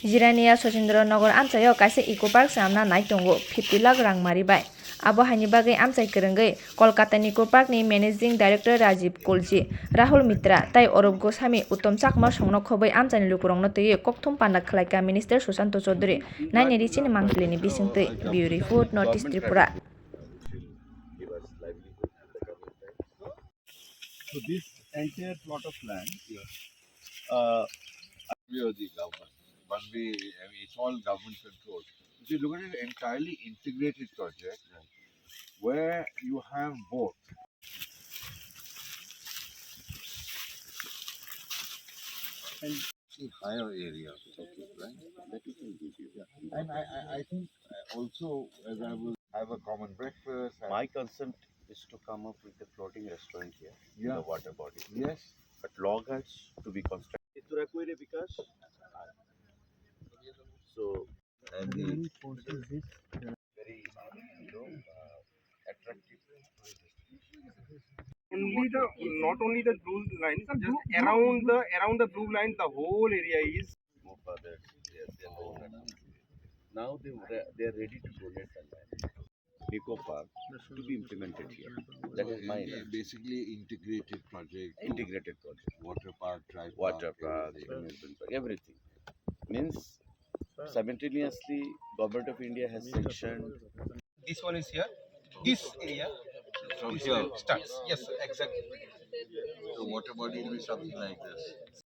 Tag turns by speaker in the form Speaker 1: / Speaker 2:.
Speaker 1: Jirania Sochindranagar amchayo kaisa eco park samna nai tongo 50 lakh rang maribai. Abo haini bagai amchai kwrwngwi Kolkata Eco Park ni Managing Director Rajiv Kolji, Rahul Mitra tai Orop Goswami Uttom Chakma songno khobai amchaini lukurokno twi kokthum panda khlaika Minister Susanto Chaudhary naini richini mangpili ni bisingtwi Bureau Report Notice Tripura.
Speaker 2: So this entire plot of land, we are the government. One way, I mean, it's all government controlled. If you look at an entirely integrated project, where you have both. And higher area, right? That you can give you. Yeah. And I think also, as I will have a common breakfast.
Speaker 3: My concept is to come up with a floating restaurant here in the water body.
Speaker 2: Yes.
Speaker 3: But log has to be constructed. So,
Speaker 2: And the
Speaker 3: very, attractive.
Speaker 4: Only the not only the blue line, just around the blue line, the whole area is.
Speaker 3: More further, now they are ready to donate the land. Eco Park to be implemented here. That is my
Speaker 2: basically integrated project.
Speaker 3: integrated project.
Speaker 2: Water park, dry
Speaker 3: Water park, amusement park, everything. Means simultaneously, Government of India has sanctioned.
Speaker 4: This one is here. This area.
Speaker 2: From
Speaker 4: This
Speaker 2: here.
Speaker 4: starts. Yes, exactly.
Speaker 2: The water body will be something like this.